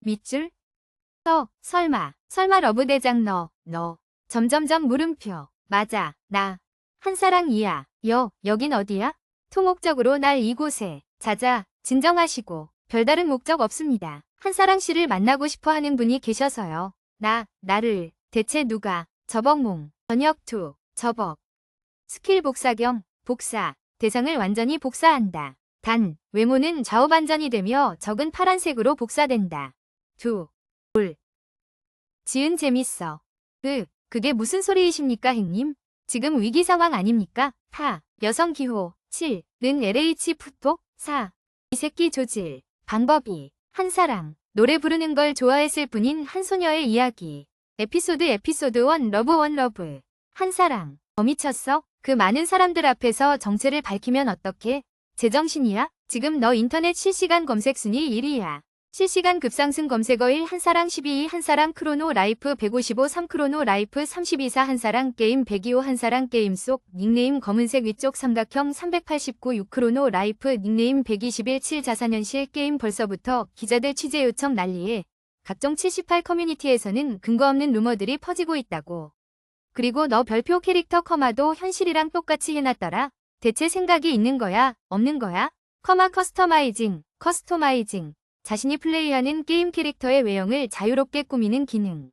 밑줄? 설마 러브대장 너. 점점점 물음표. 맞아, 나. 한사랑이야. 여긴 어디야? 토목적으로 날 이곳에. 자자, 진정하시고. 별다른 목적 없습니다. 한사랑 씨를 만나고 싶어 하는 분이 계셔서요. 나를. 대체 누가? 저벅몽. 저녁 투. 저벅. 스킬 복사경. 복사. 대상을 완전히 복사한다. 단, 외모는 좌우반전이 되며 적은 파란색으로 복사된다. 지은 재밌어. 그게 무슨 소리이십니까, 행님? 지금 위기 상황 아닙니까? 여성 기호. 7. 는 LH 풋톡. 4. 이 새끼 조질. 방법이. 한사랑. 노래 부르는 걸 좋아했을 뿐인 한 소녀의 이야기. 에피소드 1 러브. 한사랑. 미쳤어? 그 많은 사람들 앞에서 정체를 밝히면 어떡해? 제정신이야? 지금 너 인터넷 실시간 검색 순위 1위야. 실시간 급상승 검색어 1 한사랑 12 한사랑 크로노 라이프 155 3 크로노 라이프 32 4 한사랑 게임 125 한사랑 게임 속 닉네임 검은색 위쪽 삼각형 389 6 크로노 라이프 닉네임 121 7 자사년실 게임 벌써부터 기자들 취재 요청 난리에 각종 78 커뮤니티에서는 근거 없는 루머들이 퍼지고 있다고. 그리고 너 별표 캐릭터 커마도 현실이랑 똑같이 해놨더라. 대체 생각이 있는 거야? 없는 거야? 커스터마이징. 자신이 플레이하는 게임 캐릭터의 외형을 자유롭게 꾸미는 기능.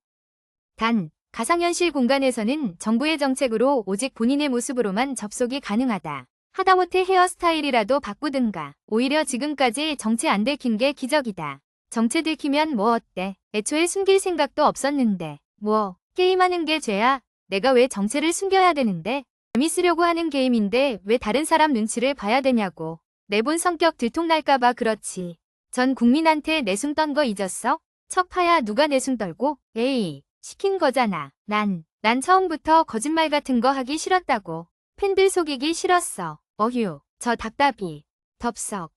단, 가상현실 공간에서는 정부의 정책으로 오직 본인의 모습으로만 접속이 가능하다. 하다못해 헤어스타일이라도 바꾸든가. 오히려 지금까지 정체 안 들킨 게 기적이다. 정체 들키면 뭐 어때? 애초에 숨길 생각도 없었는데. 게임하는 게 죄야? 내가 왜 정체를 숨겨야 되는데? 재밌으려고 하는 게임인데 왜 다른 사람 눈치를 봐야 되냐고. 내본 성격 들통날까봐 그렇지. 전 국민한테 내숭 떤 거 잊었어? 척파야 누가 내숭 떨고? 에이, 시킨 거잖아. 난 처음부터 거짓말 같은 거 하기 싫었다고. 팬들 속이기 싫었어. 어휴, 저 답답이. 덥석,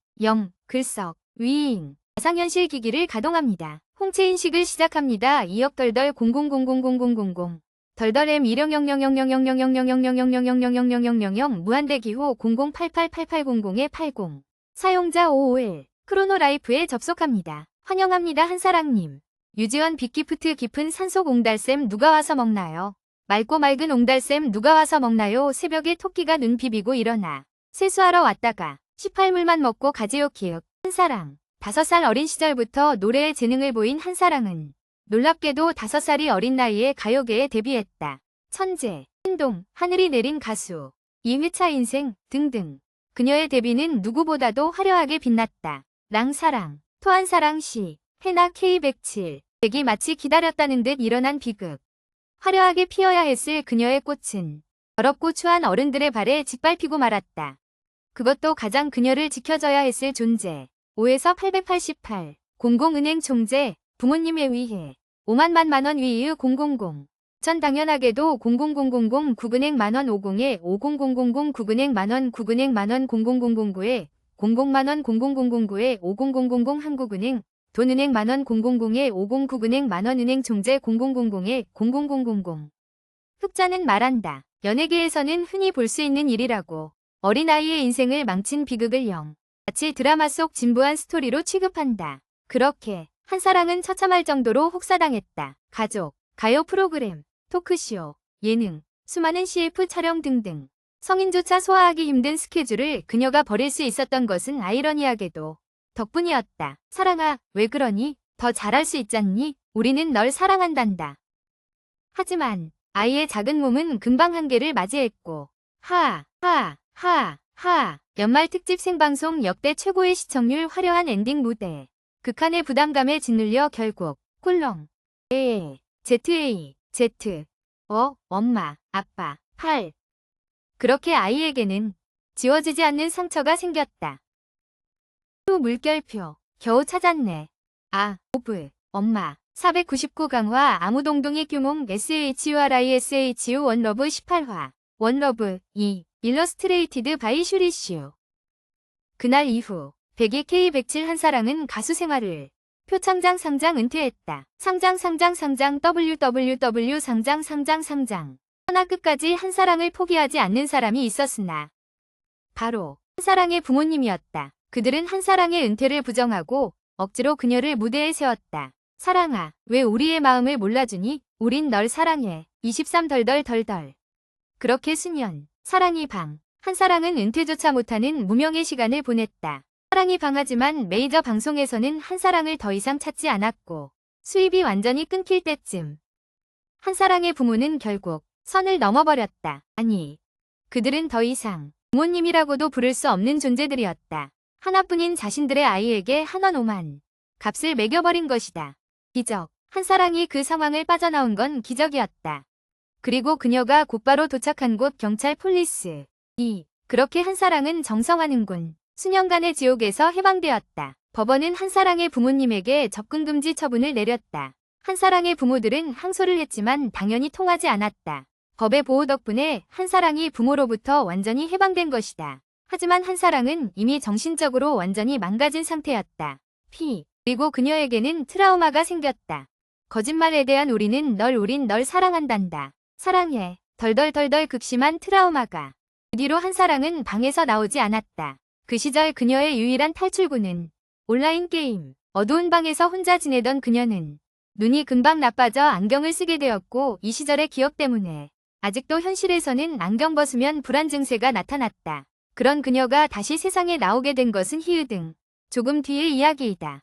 글석, 위인. 가상현실 기기를 가동합니다. 홍채 인식을 시작합니다. 2억 덜덜 00000000 덜덜M 100000000000000000000 무한대기호 00888800에80 사용자 551 크로노라이프에 접속합니다. 환영합니다 한사랑님. 유지원 빅기프트 깊은 산속 옹달샘 누가 와서 먹나요? 맑고 맑은 옹달샘 누가 와서 먹나요? 새벽에 토끼가 눈 비비고 일어나 세수하러 왔다가 18물만 먹고 가지요 키읔. 한사랑. 5살 어린 시절부터 노래에 재능을 보인 한사랑은 놀랍게도 5살이 어린 나이에 가요계에 데뷔했다. 천재, 신동, 하늘이 내린 가수, 2회차 인생 등등. 그녀의 데뷔는 누구보다도 화려하게 빛났다. 랑사랑, 토한사랑시, 해나 K107. 백이 마치 기다렸다는 듯 일어난 비극. 화려하게 피어야 했을 그녀의 꽃은 더럽고 추한 어른들의 발에 짓밟히고 말았다. 그것도 가장 그녀를 지켜줘야 했을 존재. 5에서 888. 공공은행 총재, 부모님에 위해 5만만 원 위의 000. 전 당연하게도 00000 국은행 만원 50에 50000 국은행 만원 9은행 만원 00009에 00만원 00009에 50000 한국은행 돈은행 만원 000에 50국은행 만원은행 총재 0000에 00000. 흑자는 말한다. 연예계에서는 흔히 볼 수 있는 일이라고. 어린아이의 인생을 망친 비극을 마치 드라마 속 진부한 스토리로 취급한다. 그렇게 한사랑은 처참할 정도로 혹사당했다. 가족, 가요 프로그램, 토크쇼, 예능, 수많은 CF 촬영 등등. 성인조차 소화하기 힘든 스케줄을 그녀가 벌일 수 있었던 것은 아이러니하게도 덕분이었다. 사랑아, 왜 그러니? 더 잘할 수 있잖니? 우리는 널 사랑한단다. 하지만 아이의 작은 몸은 금방 한계를 맞이했고 연말 특집 생방송 역대 최고의 시청률 화려한 엔딩 무대. 극한의 부담감에 짓눌려 결국 꿀렁 ZA 엄마 아빠 그렇게 아이에게는 지워지지 않는 상처가 생겼다. 또 물결표 겨우 찾았네. 엄마 499 강화 아무동동의 규몽 SHURISHU 원러브 18화 원러브 2 일러스트레이티드 바이 슈리슈. 그날 이후 100의 K107 한사랑은 가수 생활을 표창장 상장 은퇴했다. 상장 WWW 상장 하나 끝까지 한사랑을 포기하지 않는 사람이 있었으나 바로 한사랑의 부모님이었다. 그들은 한사랑의 은퇴를 부정하고 억지로 그녀를 무대에 세웠다. 사랑아, 왜 우리의 마음을 몰라주니? 우린 널 사랑해. 23 덜덜덜덜. 그렇게 수년, 사랑이 방. 한사랑은 은퇴조차 못하는 무명의 시간을 보냈다. 사랑이 방하지만 메이저 방송에서는 한사랑을 더 이상 찾지 않았고 수입이 완전히 끊길 때쯤 한사랑의 부모는 결국 선을 넘어버렸다. 아니, 그들은 더 이상 부모님이라고도 부를 수 없는 존재들이었다. 하나뿐인 자신들의 아이에게 한원 5만 값을 매겨버린 것이다. 기적. 한사랑이 그 상황을 빠져나온 건 기적이었다. 그리고 그녀가 곧바로 도착한 곳 경찰 폴리스. 그렇게 한사랑은 정성하는군. 수년간의 지옥에서 해방되었다. 법원은 한사랑의 부모님에게 접근금지 처분을 내렸다. 한사랑의 부모들은 항소를 했지만 당연히 통하지 않았다. 법의 보호 덕분에 한사랑이 부모로부터 완전히 해방된 것이다. 하지만 한사랑은 이미 정신적으로 완전히 망가진 상태였다. 그리고 그녀에게는 트라우마가 생겼다. 거짓말에 대한 우린 널 사랑한단다. 사랑해. 덜덜덜덜 극심한 트라우마가. 그 뒤로 한사랑은 방에서 나오지 않았다. 그 시절 그녀의 유일한 탈출구는 온라인 게임. 어두운 방에서 혼자 지내던 그녀는 눈이 금방 나빠져 안경을 쓰게 되었고 이 시절의 기억 때문에 아직도 현실에서는 안경 벗으면 불안 증세가 나타났다. 그런 그녀가 다시 세상에 나오게 된 것은 히읗등. 조금 뒤의 이야기이다.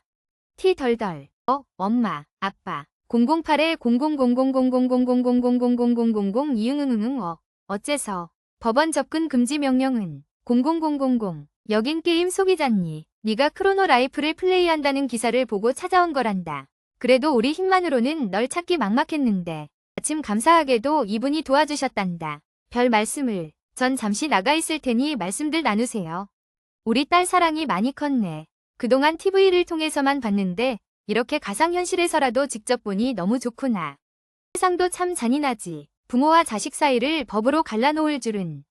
덜덜. 엄마, 아빠. 008에 0000000000000000 이응응응응 어째서 법원 접근 금지 명령은 00000 여긴 게임 소비자니 네가 크로노 라이프를 플레이한다는 기사를 보고 찾아온 거란다. 그래도 우리 힘만으로는 널 찾기 막막했는데 마침 감사하게도 이분이 도와주셨단다. 별 말씀을. 전 잠시 나가 있을 테니 말씀들 나누세요. 우리 딸 사랑이 많이 컸네. 그동안 TV를 통해서만 봤는데 이렇게 가상현실에서라도 직접 보니 너무 좋구나. 세상도 참 잔인하지. 부모와 자식 사이를 법으로 갈라놓을 줄은.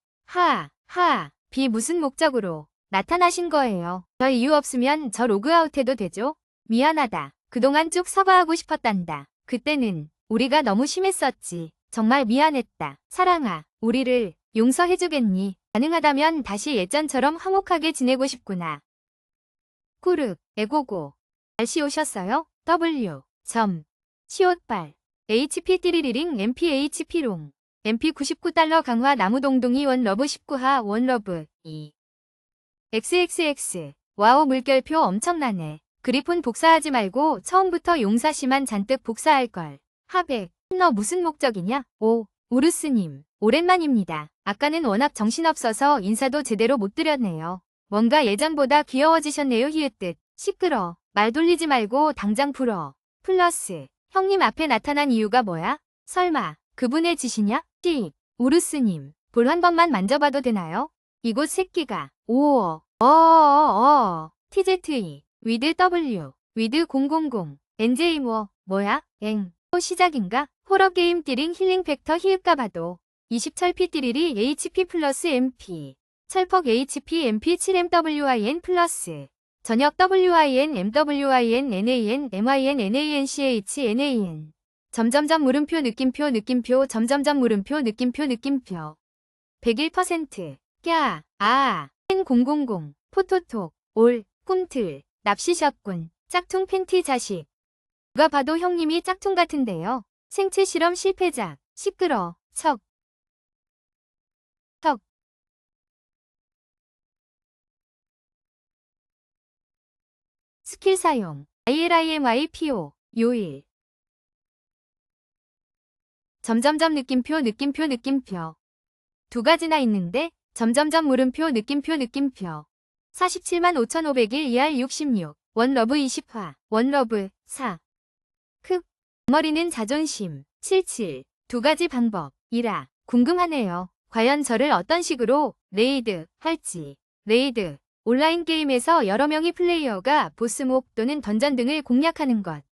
비 무슨 목적으로 나타나신 거예요. 별 이유 없으면 저 로그아웃해도 되죠? 미안하다. 그동안 쭉 사과하고 싶었단다. 그때는 우리가 너무 심했었지. 정말 미안했다. 사랑아, 우리를 용서해주겠니? 가능하다면 다시 예전처럼 화목하게 지내고 싶구나. 꾸륵, 에고고. 날씨 오셨어요? W. 시옷발. HP 띠리리링 MPHP롱. MP 99달러 강화 나무동동이 원러브 19하 원러브 2. XXX. 와우 물결표 엄청나네. 그리폰 복사하지 말고 처음부터 용사시만 잔뜩 복사할걸. 하백. 너 무슨 목적이냐? 우르스님. 오랜만입니다. 아까는 워낙 정신없어서 인사도 제대로 못 드렸네요. 뭔가 예전보다 귀여워지셨네요. 히읗뜻. 시끄러. 말 돌리지 말고 당장 풀어. 플러스. 형님 앞에 나타난 이유가 뭐야? 설마 그분의 짓이냐? 우르스님. 볼 한 번만 만져봐도 되나요? 이곳 새끼가. TZE. 위드 W. 위드 000. NJ 뭐야? 또 시작인가? 호러게임 띠링 힐링 팩터 히읗가 봐도 20철피 띠리리 HP 플러스 MP. 철퍽 HP MP 7MWIN 플러스. 저녁 WIN MWIN NAN MIN NANCH NAN. 점점점 물음표 느낌표 점점점 물음표 느낌표 101% N000 포토톡 올 꿈틀 납시셨군. 짝퉁 팬티 자식. 누가 봐도 형님이 짝퉁 같은데요. 생체 실험 실패작. 시끄러. 척. 스킬 사용. ILIMYPO. 요일. 점점점 느낌표. 두 가지나 있는데 점점점 물음표 느낌표 475,500일 2할 66. 원러브 20화. 원러브 4. 머리는 자존심. 77. 두 가지 방법. 이라. 궁금하네요. 과연 저를 어떤 식으로 레이드 할지. 레이드. 온라인 게임에서 여러 명의 플레이어가 보스몹 또는 던전 등을 공략하는 것.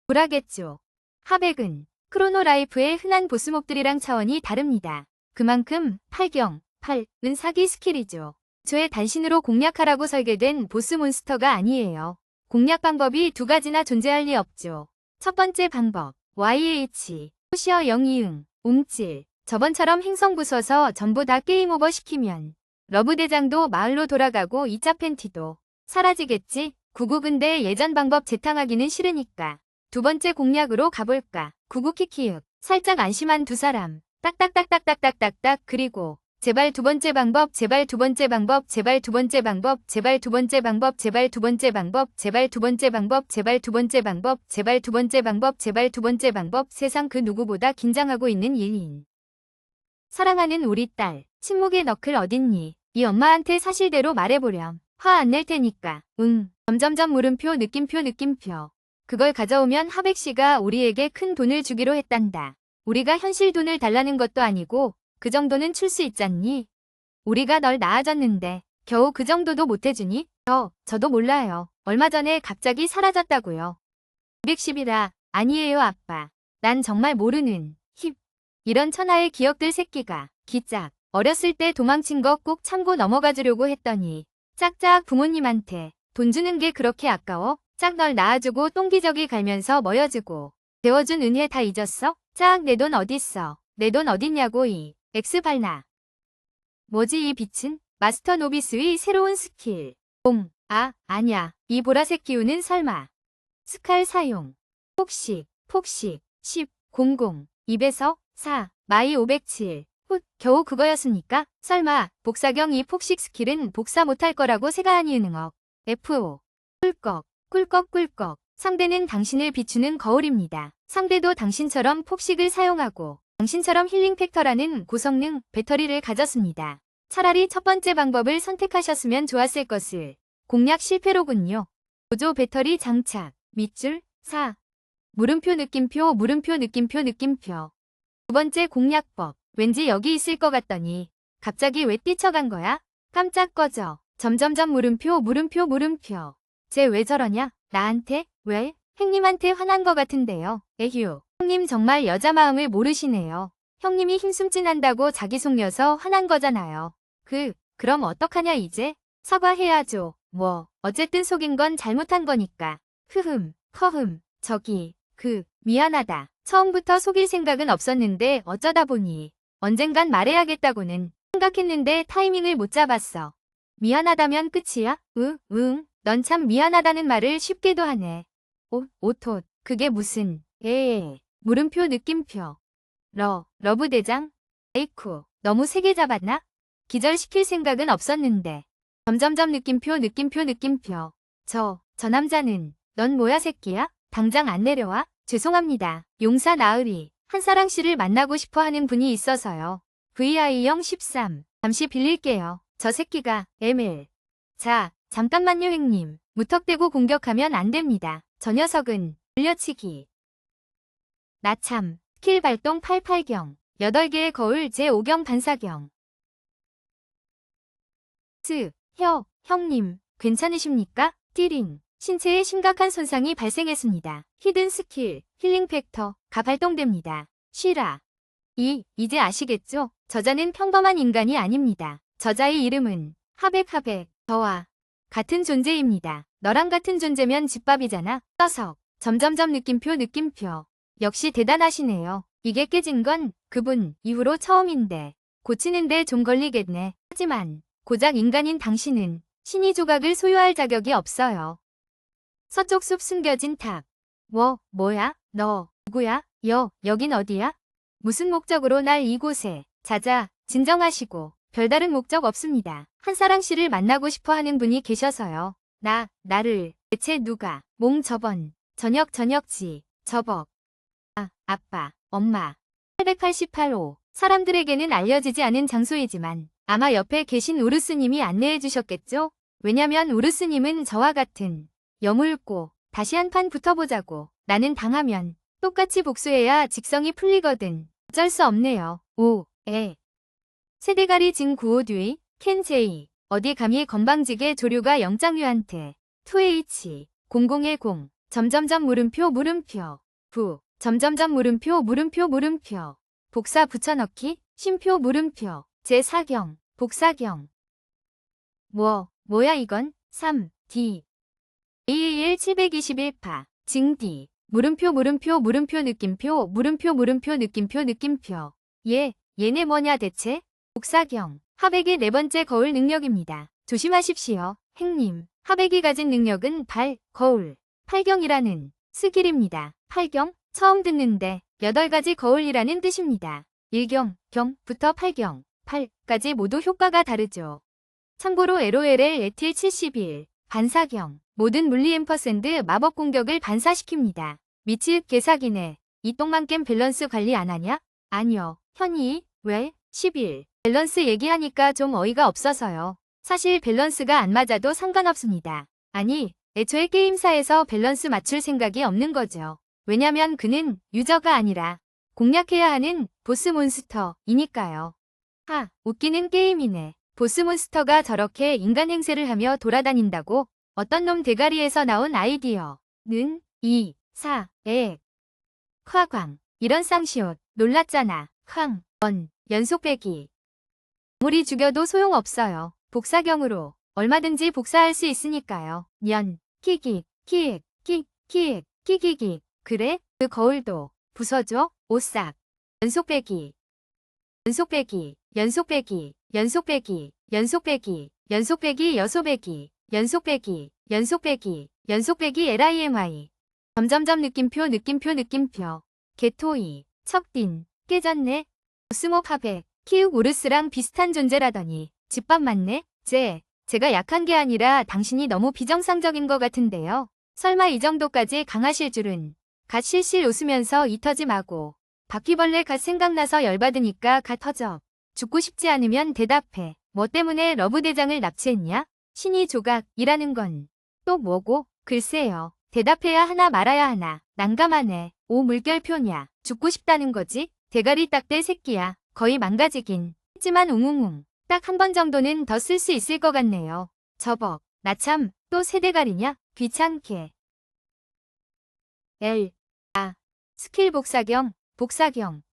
불하겠죠. 하백은 크로노 라이프의 흔한 보스몹들이랑 차원이 다릅니다. 그만큼 8은 사기 스킬이죠. 애초에 단신으로 공략하라고 설계된 보스 몬스터가 아니에요. 공략 방법이 두 가지나 존재할 리 없죠. 첫 번째 방법. YH. 호시어 영이응. 움찔. 저번처럼 행성 부숴서 전부 다 게임 오버 시키면 러브대장도 마을로 돌아가고 2차 팬티도 사라지겠지? 근데 예전 방법 재탕하기는 싫으니까 두 번째 공략으로 가볼까. 구구키키윽. 살짝 안심한 두 사람. 딱딱딱딱딱딱딱딱. 그리고 제발 두 번째 방법, 제발 두 번째 방법, 제발 두 번째 방법, 제발 두 번째 방법, 제발 두 번째 방법, 제발 두 번째 방법, 제발 두 번째 방법, 제발 두 번째 방법, 제발 두 번째 방법. 세상 그 누구보다 긴장하고 있는 일인. 사랑하는 우리 딸, 침묵의 너클 어딨니? 이 엄마한테 사실대로 말해보렴. 화 안 낼 테니까. 응. 점점점 물음표 느낌표. 그걸 가져오면 하백씨가 우리에게 큰 돈을 주기로 했단다. 우리가 현실 돈을 달라는 것도 아니고 그 정도는 출 수 있잖니? 우리가 널 낳아줬는데 겨우 그 정도도 못해주니? 저도 몰라요. 얼마 전에 갑자기 사라졌다고요. 210이라. 아니에요 아빠. 난 정말 모르는. 이런 천하의 기억들 새끼가. 기짝. 어렸을 때 도망친 거 꼭 참고 넘어가 주려고 했더니 짝짝 부모님한테 돈 주는 게 그렇게 아까워? 짝 널 낳아주고 똥기저귀 갈면서 먹여주고 데워준 은혜 다 잊었어? 짝 내 돈 어딨어? 내 돈 어딨냐고 이 엑스발나. 뭐지 이 빛은? 마스터 노비스의 새로운 스킬. 아니야. 이 보라색 기운은 설마. 스칼 사용. 폭식. 10, 00. 입에서 4. 마이 507. 겨우 그거였습니까? 설마 복사경 이 폭식 스킬은 복사 못할 거라고 생각하니 능억. FO. 꿀꺽. 상대는 당신을 비추는 거울입니다. 상대도 당신처럼 폭식을 사용하고 당신처럼 힐링 팩터라는 고성능 배터리를 가졌습니다. 차라리 첫 번째 방법을 선택하셨으면 좋았을 것을. 공략 실패로군요. 보조 배터리 장착. 밑줄 4. 물음표 느낌표. 두 번째 공략법. 왠지 여기 있을 것 같더니 갑자기 왜 뛰쳐간 거야? 깜짝 꺼져. 점점점 물음표. 쟤 왜 저러냐? 나한테? 왜? 형님한테 화난 거 같은데요. 에휴. 형님 정말 여자 마음을 모르시네요. 형님이 힘숨진한다고 자기 속여서 화난 거잖아요. 그럼 어떡하냐 이제? 사과해야죠. 뭐 어쨌든 속인 건 잘못한 거니까. 저기 미안하다. 처음부터 속일 생각은 없었는데 어쩌다 보니 언젠간 말해야겠다고는 생각했는데 타이밍을 못 잡았어. 미안하다면 끝이야? 응. 넌 참 미안하다는 말을 쉽게도 하네. 오톳. 그게 무슨. 물음표 느낌표. 러브대장? 에이쿠. 너무 세게 잡았나? 기절시킬 생각은 없었는데. 점점점 느낌표. 저 남자는. 넌 뭐야 새끼야? 당장 안 내려와? 죄송합니다. 용사 나으리. 한사랑씨를 만나고 싶어 하는 분이 있어서요. VI0 13. 잠시 빌릴게요. 저 새끼가 ML. 자, 잠깐만요 형님. 무턱대고 공격하면 안 됩니다. 저 녀석은 물려치기. 나참. 스킬 발동 88경. 8개의 거울 제5경 반사경. 형님. 괜찮으십니까? 띠링. 신체에 심각한 손상이 발생했습니다. 히든 스킬, 힐링 팩터, 가 발동됩니다. 쉬라. 이제 아시겠죠? 저자는 평범한 인간이 아닙니다. 저자의 이름은 하백. 저와 같은 존재입니다. 너랑 같은 존재면 집밥이잖아. 떠석. 점점점 느낌표. 역시 대단하시네요. 이게 깨진 건 그분 이후로 처음인데 고치는데 좀 걸리겠네. 하지만 고작 인간인 당신은 신의 조각을 소유할 자격이 없어요. 서쪽 숲 숨겨진 탑. 뭐야? 너 누구야? 여긴 어디야? 무슨 목적으로 날 이곳에? 자자, 진정하시고. 별다른 목적 없습니다. 한사랑씨를 만나고 싶어 하는 분이 계셔서요. 나를 대체 누가? 저번 저녁지 저벅. 아빠, 엄마. 888호. 사람들에게는 알려지지 않은 장소이지만 아마 옆에 계신 우르스님이 안내해 주셨겠죠? 왜냐면 우르스님은 저와 같은 여물고 다시 한 판 붙어보자고. 나는 당하면 똑같이 복수해야 직성이 풀리거든. 어쩔 수 없네요. 세대가리 진 95뒤 켄제이. 어디 감히 건방지게 조류가 영장류한테 2H 0010 점점점 물음표 점점점 물음표 복사 붙여넣기 쉼표 물음표 제4경 복사경. 뭐야 이건? 3D AAL 721파 증디 물음표 느낌표 느낌표. 얘네 뭐냐 대체? 복사경. 하백의 네 번째 거울 능력입니다. 조심하십시오. 행님. 하백이 가진 능력은 거울, 팔경이라는 스킬입니다. 8경, 처음 듣는데 8가지 거울이라는 뜻입니다. 1경, 경부터 8경, 8까지 모두 효과가 다르죠. 참고로 LOL 에틸 71, 반사경, 모든 물리 앰퍼샌드 마법 공격을 반사시킵니다. 미치읒 개사기네. 이 똥망겜 밸런스 관리 안 하냐? 아니요. 현이, 왜? 11. 밸런스 얘기하니까 좀 어이가 없어서요. 사실 밸런스가 안 맞아도 상관없습니다. 아니, 애초에 게임사에서 밸런스 맞출 생각이 없는 거죠. 왜냐면 그는 유저가 아니라 공략해야 하는 보스 몬스터이니까요. 웃기는 게임이네. 보스 몬스터가 저렇게 인간 행세를 하며 돌아다닌다고? 어떤 놈 대가리에서 나온 아이디어는 2, 4, 에. 화광. 이런 쌍시옷. 놀랐잖아. 황. 연속 배기. 아무리 죽여도 소용없어요. 복사경으로 얼마든지 복사할 수 있으니까요. 키익, 키익. 그래? 그 거울도 부서져? 오싹. 연속 배기. LIMI. 점점점 느낌표. 개토이. 척딘. 깨졌네. 오스모 파백. 키읔 우르스랑 비슷한 존재라더니 집밥 맞네? 제가 약한 게 아니라 당신이 너무 비정상적인 것 같은데요. 설마 이 정도까지 강하실 줄은. 갓 실실 웃으면서 이 터지 마고. 바퀴벌레 갓 생각나서 열받으니까 갓 터져. 죽고 싶지 않으면 대답해. 뭐 때문에 러브대장을 납치했냐? 신이 조각이라는 건 또 뭐고? 글쎄요. 대답해야 하나 말아야 하나. 난감하네. 오 물결표냐. 죽고 싶다는 거지? 대가리 딱대 새끼야. 거의 망가지긴 했지만 웅웅웅. 딱 한 번 정도는 더 쓸 수 있을 것 같네요. 저벅. 나 참 또 세대가리냐? 귀찮게. 스킬 복사경.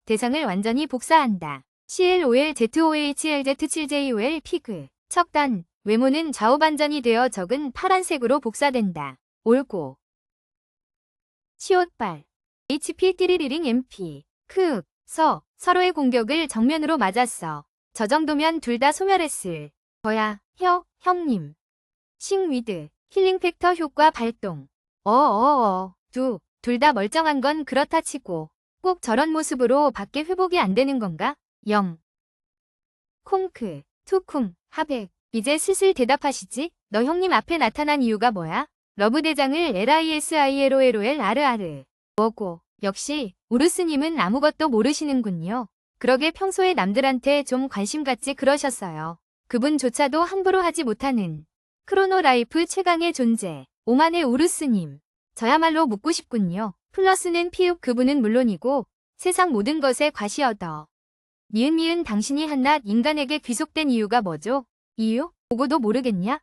대상을 완전히 복사한다. CLOL ZOHLZ7JOL 피그. 척단. 외모는 좌우반전이 되어 적은 파란색으로 복사된다. 옳고. 시옷발. HP 띠리리링 MP. 서로의 공격을 정면으로 맞았어. 저 정도면 둘 다 소멸했을 거야. 형님. 싱위드. 힐링 팩터 효과 발동. 둘 다 멀쩡한 건 그렇다 치고 꼭 저런 모습으로 밖에 회복이 안 되는 건가? 콩크. 투쿵. 하백. 이제 슬슬 대답하시지? 너 형님 앞에 나타난 이유가 뭐야? 러브대장을 LISILOLRR. 뭐고? 역시 우르스님은 아무것도 모르시는군요. 그러게 평소에 남들한테 좀 관심 갖지 그러셨어요. 그분조차도 함부로 하지 못하는 크로노라이프 최강의 존재. 오만의 우르스님. 저야말로 묻고 싶군요. 플러스는 피읍 그분은 물론이고 세상 모든 것에 과시어더. 미은 당신이 한낱 인간에게 귀속된 이유가 뭐죠? 이유? 보고도 모르겠냐?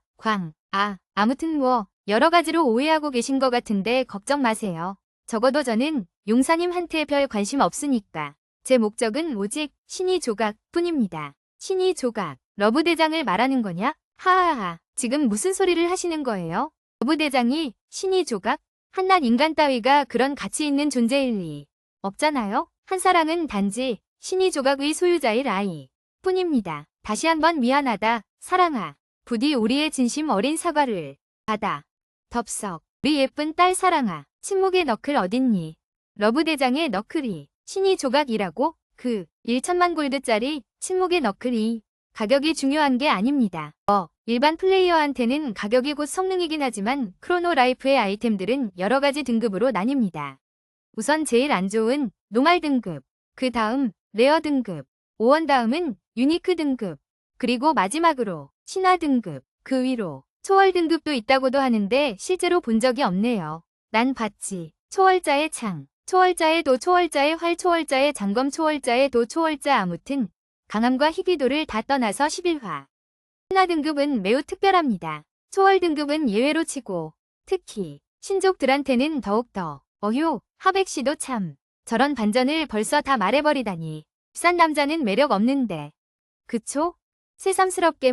아무튼 여러 가지로 오해하고 계신 것 같은데 걱정 마세요. 적어도 저는 용사님한테 별 관심 없으니까. 제 목적은 오직 신이 조각 뿐입니다. 신이 조각. 러브대장을 말하는 거냐? 하하하. 지금 무슨 소리를 하시는 거예요? 러브대장이 신이 조각? 한낱 인간 따위가 그런 가치 있는 존재일 리 없잖아요? 한사랑은 단지 신이 조각의 소유자일 아이 뿐입니다. 다시 한번 미안하다. 사랑아. 부디 우리의 진심 어린 사과를 받아. 덥석. 우리 예쁜 딸 사랑아. 침묵의 너클 어딨니? 러브대장의 너클이 신이 조각이라고? 1천만 골드짜리 침묵의 너클이 가격이 중요한 게 아닙니다. 일반 플레이어한테는 가격이 곧 성능이긴 하지만 크로노라이프의 아이템들은 여러 가지 등급으로 나뉩니다. 우선 제일 안 좋은 노말 등급, 그 다음 레어 등급, 5원 다음은 유니크 등급, 그리고 마지막으로 신화 등급, 그 위로 초월 등급도 있다고도 하는데 실제로 본 적이 없네요. 난 봤지. 초월자의 창, 초월자의 도, 초월자의 활, 초월자의 장검, 초월자의 도, 초월자 아무튼 강함과 희귀도를 다 떠나서 11화. 신화 등급은 매우 특별합니다. 초월 등급은 예외로 치고 특히 신족들한테는 더욱더 하백씨도 참 저런 반전을 벌써 다 말해버리다니. 비싼 남자는 매력 없는데. 그쵸? 새삼스럽게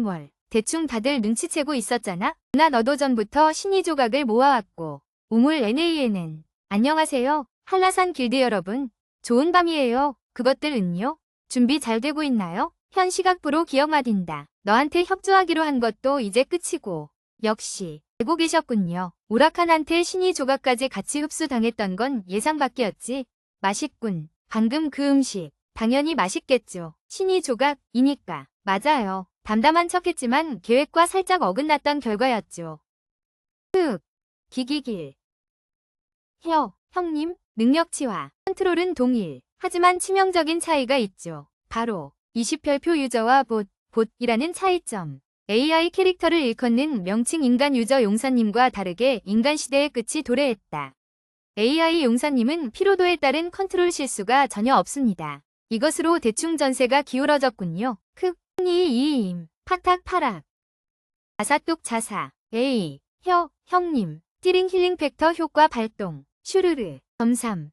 대충 다들 눈치채고 있었잖아? 나 너도 전부터 신이 조각을 모아왔고 우물 NA에는 안녕하세요. 한라산 길드 여러분. 좋은 밤이에요. 그것들은요? 준비 잘 되고 있나요? 현 시각부로 기억마딘다. 너한테 협조하기로 한 것도 이제 끝이고 역시 알고 계셨군요. 우라칸한테 신이 조각까지 같이 흡수당했던 건 예상 밖이었지. 맛있군. 방금 그 음식. 당연히 맛있겠죠. 신이 조각이니까. 맞아요. 담담한 척했지만 계획과 살짝 어긋났던 결과였죠. 기기길. 형님, 능력치와 컨트롤은 동일. 하지만 치명적인 차이가 있죠. 바로 20별표 유저와 봇이라는 차이점. AI 캐릭터를 일컫는 명칭 인간 유저 용사님과 다르게 인간 시대의 끝이 도래했다. AI 용사님은 피로도에 따른 컨트롤 실수가 전혀 없습니다. 이것으로 대충 전세가 기울어졌군요. 이임, 팍탁파락. 자사뚝 자사, 형님, 띠링 힐링 팩터 효과 발동, 슈르르, 점삼,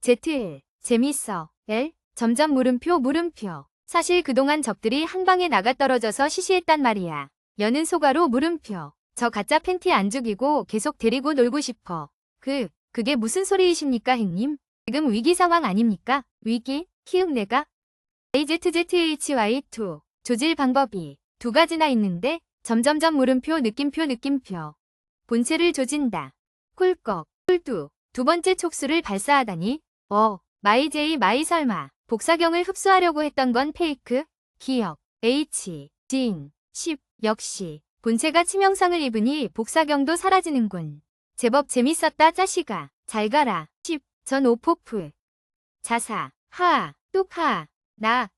ZL, 재밌어, L, 점점 물음표. 사실 그동안 적들이 한 방에 나가떨어져서 시시했단 말이야. 여는 소가로 물음표. 저 가짜 팬티 안 죽이고 계속 데리고 놀고 싶어. 그게 무슨 소리이십니까, 행님? 지금 위기 상황 아닙니까? 위기? 내가? AZZHY2. 조질 방법이 두 가지나 있는데 점점점 물음표 느낌표. 본체를 조진다. 꿀꺽, 꿀뚜. 두 번째 촉수를 발사하다니. 마이 설마. 복사경을 흡수하려고 했던 건 페이크? 기억, H, 진, 10. 역시 본체가 치명상을 입으니 복사경도 사라지는군. 제법 재밌었다 짜시가. 잘 가라. 10. 전 오포프. 자사, 뚝하.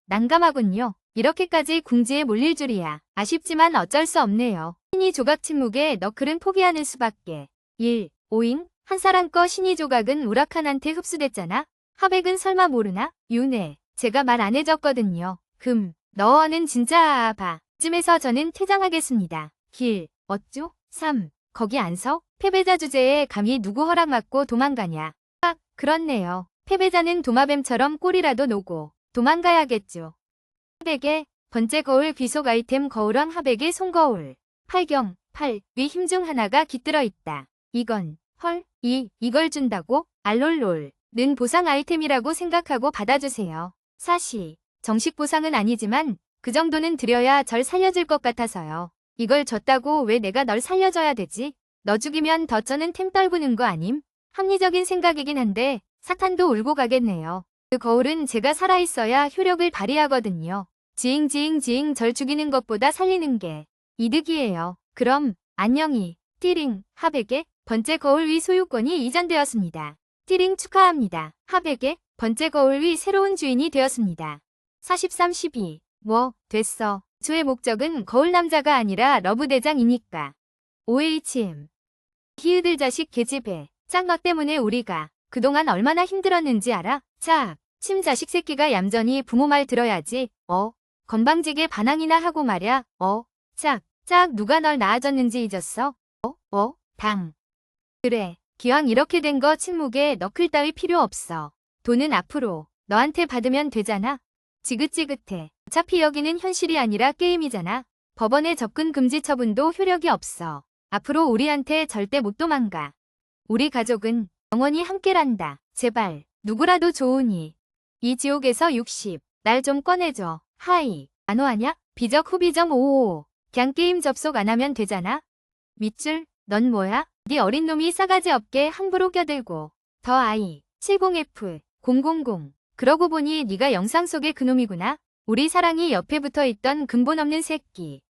난감하군요. 이렇게까지 궁지에 몰릴 줄이야. 아쉽지만 어쩔 수 없네요. 신이 조각 침묵에 너클은 포기하는 수밖에. 5잉? 한 사람 거 신이 조각은 우라칸한테 흡수됐잖아. 하백은 설마 모르나? 윤혜. 제가 말 안 해줬거든요. 너어는 진짜 봐. 쯤에서 저는 퇴장하겠습니다. 어쭈? 3. 거기 안 서? 패배자 주제에 감히 누구 허락 받고 도망가냐. 그렇네요. 패배자는 도마뱀처럼 꼬리라도 놓고 도망가야겠죠. 하백의 번째 거울 귀속 아이템 거울왕 하백의 손거울. 8위 힘 중 하나가 깃들어 있다. 이건 이걸 준다고? 알롤롤. 는 보상 아이템이라고 생각하고 받아주세요. 사시. 정식 보상은 아니지만 그 정도는 드려야 절 살려줄 것 같아서요. 이걸 줬다고 왜 내가 널 살려줘야 되지? 너 죽이면 더 쩌는 템 떨구는 거 아님? 합리적인 생각이긴 한데 사탄도 울고 가겠네요. 그 거울은 제가 살아있어야 효력을 발휘하거든요. 지잉 절 죽이는 것보다 살리는 게 이득이에요. 그럼 안녕히. 띠링 하백의 번째 거울 위 소유권이 이전되었습니다. 띠링 축하합니다. 하백의 번째 거울 위 새로운 주인이 되었습니다. 43-12. 됐어. 주의 목적은 거울 남자가 아니라 러브대장이니까. OHM. 히으들 자식 계집애. 짝 너 때문에 우리가 그동안 얼마나 힘들었는지 알아? 침 자식 새끼가 얌전히 부모 말 들어야지. 건방지게 반항이나 하고 말야. 짝 누가 널 낳아줬는지 잊었어? 당. 그래. 기왕 이렇게 된 거 침묵에 너클 따위 필요 없어. 돈은 앞으로 너한테 받으면 되잖아. 지긋지긋해. 어차피 여기는 현실이 아니라 게임이잖아. 법원의 접근 금지 처분도 효력이 없어. 앞으로 우리한테 절대 못 도망가. 우리 가족은 영원히 함께란다. 제발 누구라도 좋으니. 이 지옥에서 60. 날 좀 꺼내줘. 하이. 안 오하냐? 비적 후비적 55. 그냥 게임 접속 안 하면 되잖아. 밑줄. 넌 뭐야? 네 어린 놈이 싸가지 없게 함부로 껴들고. 더 아이. 70F. 000. 그러고 보니 네가 영상 속의 그놈이구나. 우리 사랑이 옆에 붙어있던 근본 없는 새끼.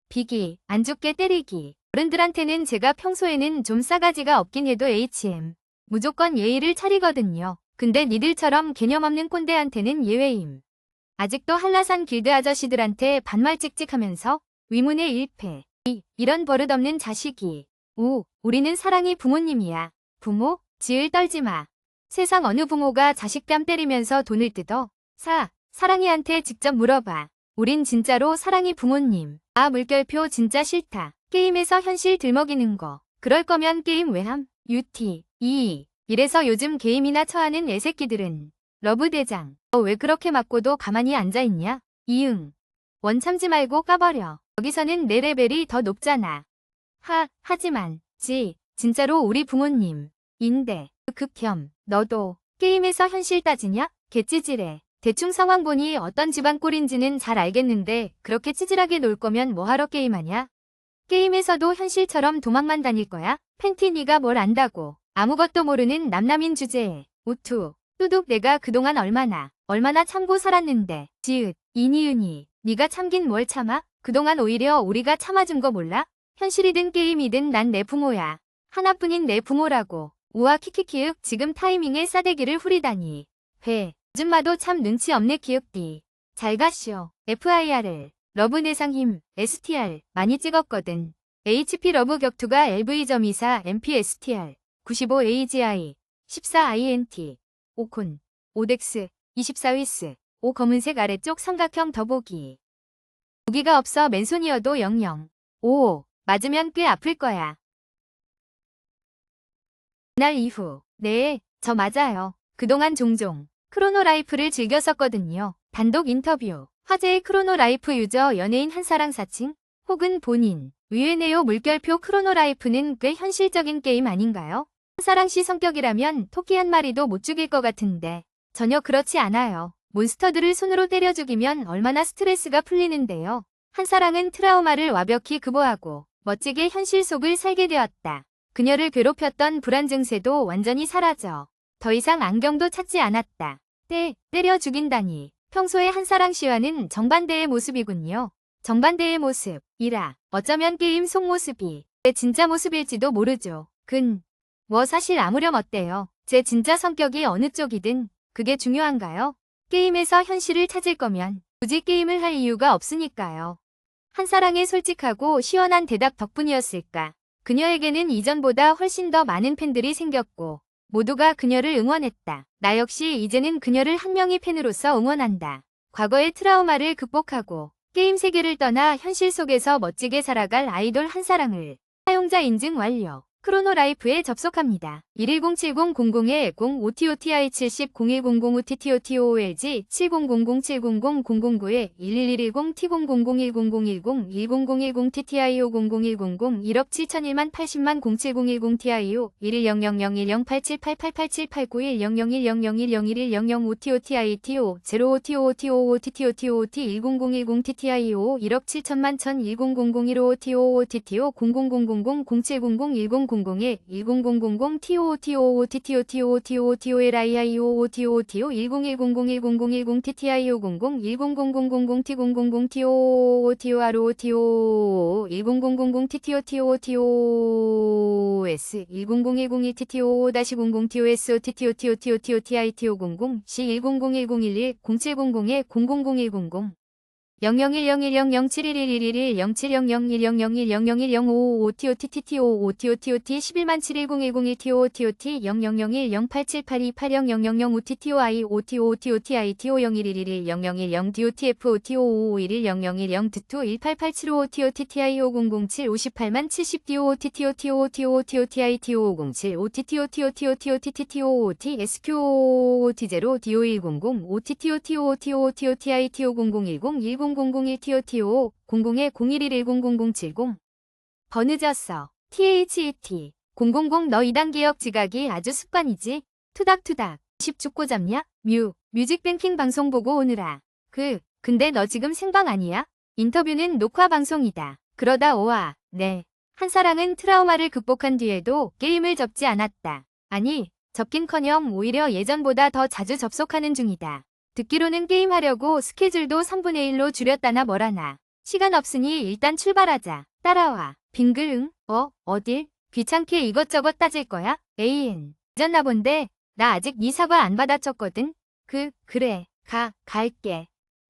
비기. 안 죽게 때리기. 어른들한테는 제가 평소에는 좀 싸가지가 없긴 해도 HM. 무조건 예의를 차리거든요. 근데 니들처럼 개념 없는 꼰대한테는 예외임. 아직도 한라산 길드 아저씨들한테 반말 찍찍하면서 위문의 일패. 이런 버릇없는 자식이. 우리는 사랑이 부모님이야. 부모? 지을 떨지 마. 세상 어느 부모가 자식 뺨 때리면서 돈을 뜯어? 사랑이한테 직접 물어봐. 우린 진짜로 사랑이 부모님. 물결표 진짜 싫다. 게임에서 현실 들먹이는 거. 그럴 거면 게임 왜 함? UT. 이래서 요즘 게임이나 처하는 애새끼들은 러브대장. 왜 그렇게 맞고도 가만히 앉아있냐? 이응. 원 참지 말고 까버려. 여기서는 내 레벨이 더 높잖아. 하지만 진짜로 우리 부모님. 인데 극혐. 너도 게임에서 현실 따지냐? 개찌질해. 대충 상황 보니 어떤 집안 꼴인지는 잘 알겠는데 그렇게 찌질하게 놀 거면 뭐하러 게임하냐? 게임에서도 현실처럼 도망만 다닐 거야? 팬티 네가 뭘 안다고. 아무것도 모르는 남남인 주제에. 오투. 뚜둑 내가 그동안 얼마나 참고 살았는데. 지읒. 이니은이. 네가 참긴 뭘 참아? 그동안 오히려 우리가 참아준 거 몰라? 현실이든 게임이든 난 내 부모야. 하나뿐인 내 부모라고. 우와 키키키윽 지금 타이밍에 싸대기를 후리다니. 아줌마도 참 눈치 없네 키읔띠. 잘 가쇼. FIR을. 러브 내상힘. STR. 많이 찍었거든. HP 러브 격투가 LV.24 MP STR. 95 AGI. 14 INT. 5콘. 5덱스. 24 위스. 5 검은색 아래쪽 삼각형 더보기. 무기가 없어 맨손이어도 00. 오. 맞으면 꽤 아플 거야. 그날 이후. 네, 저 맞아요. 그동안 종종 크로노라이프를 즐겼었거든요. 단독 인터뷰. 화제의 크로노라이프 유저 연예인 한사랑 사칭 혹은 본인. 의외네요. 물결표 크로노라이프는 꽤 현실적인 게임 아닌가요? 한사랑 씨 성격이라면 토끼 한 마리도 못 죽일 것 같은데 전혀 그렇지 않아요. 몬스터들을 손으로 때려 죽이면 얼마나 스트레스가 풀리는데요. 한사랑은 트라우마를 완벽히 극복하고 멋지게 현실 속을 살게 되었다. 그녀를 괴롭혔던 불안 증세도 완전히 사라져 더 이상 안경도 찾지 않았다. 때려 죽인다니. 평소의 한사랑 씨와는 정반대의 모습이군요. 정반대의 모습이라 어쩌면 게임 속 모습이 제 진짜 모습일지도 모르죠. 사실 아무렴 어때요? 제 진짜 성격이 어느 쪽이든 그게 중요한가요? 게임에서 현실을 찾을 거면 굳이 게임을 할 이유가 없으니까요. 한사랑의 솔직하고 시원한 대답 덕분이었을까. 그녀에게는 이전보다 훨씬 더 많은 팬들이 생겼고 모두가 그녀를 응원했다. 나 역시 이제는 그녀를 한 명의 팬으로서 응원한다. 과거의 트라우마를 극복하고 게임 세계를 떠나 현실 속에서 멋지게 살아갈 아이돌 한사랑을 사용자 인증 완료. 크로노라이프에 접속합니다. 1107000-05TOTI 70 0100OTTOTOLG 70007009에 11110T00010010 100110TTIO 00100 1억 7001만 80만 070110TIO 1100010878887891 001001011015TOTITO 05TOOTOOTTOT 100110TTIO 1억 7천만 10100015TOOTTO 0000 0700 1000에 1000TOTOOTTOTOTOLIIOOTOTO 1010010010TTIO 00 100000TTO00TOOTOROTO 1000TTOTOTOS 1000TTO-00TOSOTTOTOTOTITO 00 C10010111 0700에 000100 0010100711111 07001001001005 OTOTTT 1171010TOTOT 00010878280000 OTTOITO 0111 0010 DOTFO TO551 0010 DTO 18875 TOTTIO 007 58만 70 DOTTOTOTOTITO 507 OTTOTOTOTTO SQOT0 DO100 OTTOTOTOTITO 0010 1001TOTO 00에 01110070 버늦었어. THET 000 너 2단 개혁 지각이 아주 습관이지. 투닥투닥 10 죽고 잡냐? 뮤직뱅킹 방송 보고 오느라. 근데 너 지금 생방 아니야? 인터뷰는 녹화 방송이다. 그러다 오아. 네. 한사랑은 트라우마를 극복한 뒤에도 게임을 접지 않았다. 아니, 접긴커녕 오히려 예전보다 더 자주 접속하는 중이다. 듣기로는 게임하려고 스케줄도 3분의 1로 줄였다나 뭐라나. 시간 없으니 일단 출발하자. 따라와. 빙글 응? 어딜? 귀찮게 이것저것 따질 거야? AN. 잊었나 본데 나 아직 네 사과 안 받아쳤거든. 그래. 갈게.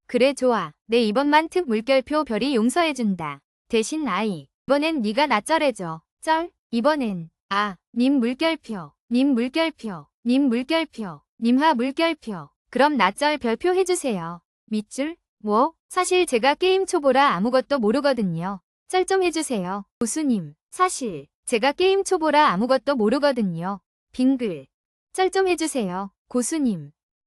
그래 좋아. 내 이번만 특 물결표 별이 용서해준다. 대신 이번엔 네가 나 쩔해줘. 이번엔 님 물결표. 님하 물결표. 그럼 나쩔 별표 해주세요. 밑줄? 사실 제가 게임 초보라 아무것도 모르거든요. 쩔 좀 해주세요. 고수님. 사실 제가 게임 초보라 아무것도 모르거든요. 빙글. 쩔 좀 해주세요. 고수님.